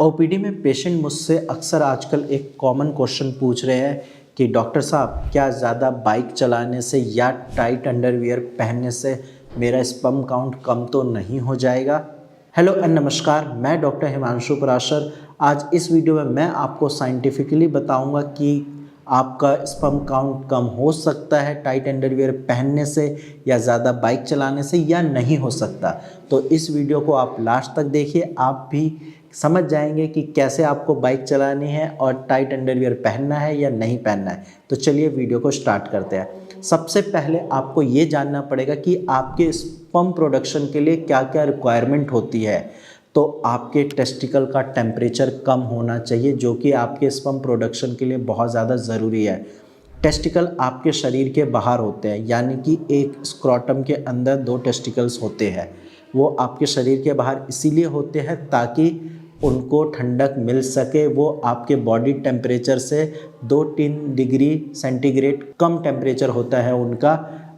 OPD में patient मुझसे अक्सर आजकल एक कॉमन क्वेश्चन पूछ रहे हैं कि डॉक्टर साहब क्या ज़्यादा बाइक चलाने से या टाइट अंडरवियर पहनने से मेरा स्पर्म काउंट कम तो नहीं हो जाएगा। हेलो एंड नमस्कार, मैं डॉक्टर हिमांशु पराशर। आज इस वीडियो में मैं आपको साइंटिफिकली बताऊंगा कि आपका स्पर्म काउंट कम हो सकता है टाइट अंडरवियर पहनने से या ज़्यादा बाइक चलाने से या नहीं हो सकता। तो इस वीडियो को आप लास्ट तक देखिए, आप भी समझ जाएंगे कि कैसे आपको बाइक चलानी है और टाइट अंडरवियर पहनना है या नहीं पहनना है। तो चलिए वीडियो को स्टार्ट करते हैं। सबसे पहले आपको ये जानना पड़ेगा कि आपके स्पर्म प्रोडक्शन के लिए क्या क्या रिक्वायरमेंट होती है। तो आपके टेस्टिकल का टेम्परेचर कम होना चाहिए, जो कि आपके स्पर्म प्रोडक्शन के लिए बहुत ज़्यादा ज़रूरी है। टेस्टिकल आपके शरीर के बाहर होते हैं, यानी कि एक स्क्रोटम के अंदर 2 टेस्टिकल्स होते हैं। वो आपके शरीर के बाहर इसीलिए होते हैं ताकि उनको ठंडक मिल सके। वो आपके बॉडी टेम्परेचर से 2-3 डिग्री सेंटीग्रेड कम टेम्परेचर होता है उनका,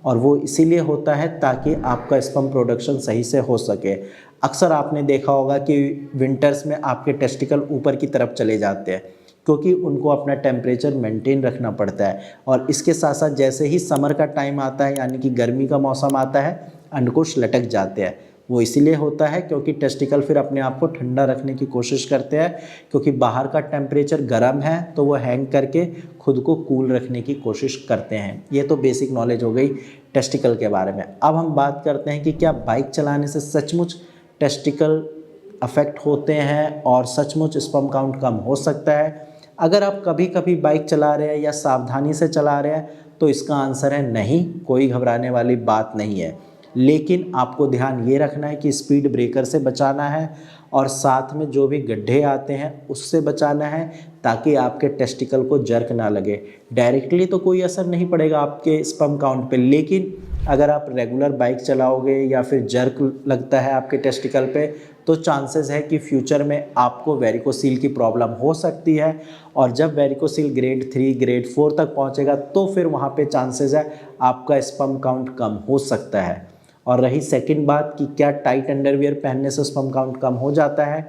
और वो इसीलिए होता है ताकि आपका स्पर्म प्रोडक्शन सही से हो सके। अक्सर आपने देखा होगा कि विंटर्स में आपके टेस्टिकल ऊपर की तरफ चले जाते हैं क्योंकि उनको अपना टेम्परेचर मेंटेन रखना पड़ता है। और इसके साथ साथ जैसे ही समर का टाइम आता है, यानी कि गर्मी का मौसम आता है, अंडकोश लटक जाते हैं। वो इसीलिए होता है क्योंकि टेस्टिकल फिर अपने आप को ठंडा रखने की कोशिश करते हैं, क्योंकि बाहर का टेम्परेचर गर्म है तो वो हैंग करके खुद को कूल रखने की कोशिश करते हैं। ये तो बेसिक नॉलेज हो गई टेस्टिकल के बारे में। अब हम बात करते हैं कि क्या बाइक चलाने से सचमुच टेस्टिकल अफेक्ट होते हैं और सचमुच स्पर्म काउंट कम हो सकता है। अगर आप कभी कभी बाइक चला रहे हैं या सावधानी से चला रहे हैं तो इसका आंसर है नहीं, कोई घबराने वाली बात नहीं है। लेकिन आपको ध्यान ये रखना है कि स्पीड ब्रेकर से बचाना है और साथ में जो भी गड्ढे आते हैं उससे बचाना है, ताकि आपके टेस्टिकल को जर्क ना लगे। डायरेक्टली तो कोई असर नहीं पड़ेगा आपके स्पर्म काउंट पे, लेकिन अगर आप रेगुलर बाइक चलाओगे या फिर जर्क लगता है आपके टेस्टिकल पे, तो चांसेस है कि फ्यूचर में आपको वेरिकोसील की प्रॉब्लम हो सकती है। और जब वेरिकोसील ग्रेड 3 ग्रेड 4 तक पहुंचेगा तो फिर वहाँ पे चांसेस है आपका स्पर्म काउंट कम हो सकता है। और रही सेकंड बात कि क्या टाइट अंडरवियर पहनने से स्पर्म काउंट कम हो जाता है,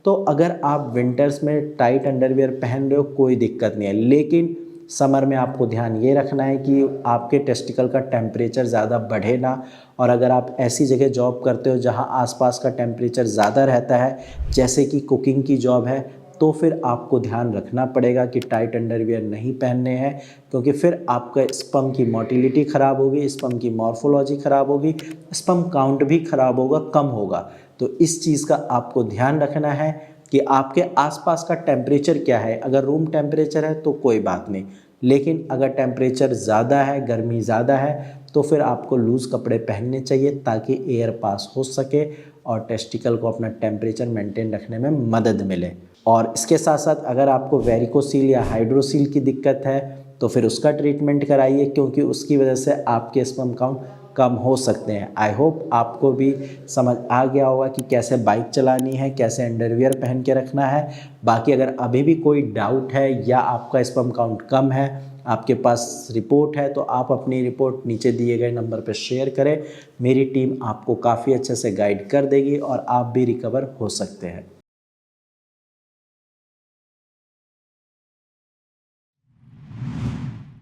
तो अगर आप विंटर्स में टाइट अंडरवियर पहन रहे हो कोई दिक्कत नहीं है, लेकिन समर में आपको ध्यान ये रखना है कि आपके टेस्टिकल का टेम्परेचर ज़्यादा बढ़े ना। और अगर आप ऐसी जगह जॉब करते हो जहाँ आसपास का टेम्परेचर ज़्यादा रहता है, जैसे कि कुकिंग की जॉब है, तो फिर आपको ध्यान रखना पड़ेगा कि टाइट अंडरवियर नहीं पहनने हैं, क्योंकि फिर आपका स्पर्म की मोटिलिटी ख़राब होगी, स्पर्म की मॉर्फोलॉजी ख़राब होगी, स्पर्म काउंट भी ख़राब होगा, कम होगा। तो इस चीज़ का आपको ध्यान रखना है कि आपके आसपास का टेम्परेचर क्या है। अगर रूम टेम्परेचर है तो कोई बात नहीं, लेकिन अगर टेम्परेचर ज़्यादा है, गर्मी ज़्यादा है, तो फिर आपको लूज़ कपड़े पहनने चाहिए ताकि एयर पास हो सके और टेस्टिकल को अपना टेम्परेचर मेंटेन रखने में मदद मिले। और इसके साथ साथ अगर आपको वेरिकोसील या हाइड्रोसील की दिक्कत है तो फिर उसका ट्रीटमेंट कराइए, क्योंकि उसकी वजह से आपके स्पर्म काउंट कम हो सकते हैं। आई होप आपको भी समझ आ गया होगा कि कैसे बाइक चलानी है, कैसे अंडरवियर पहन के रखना है। बाकी अगर अभी भी कोई डाउट है या आपका स्पर्म काउंट कम है, आपके पास रिपोर्ट है, तो आप अपनी रिपोर्ट नीचे दिए गए नंबर पर शेयर करें। मेरी टीम आपको काफ़ी अच्छे से गाइड कर देगी और आप भी रिकवर हो सकते हैं।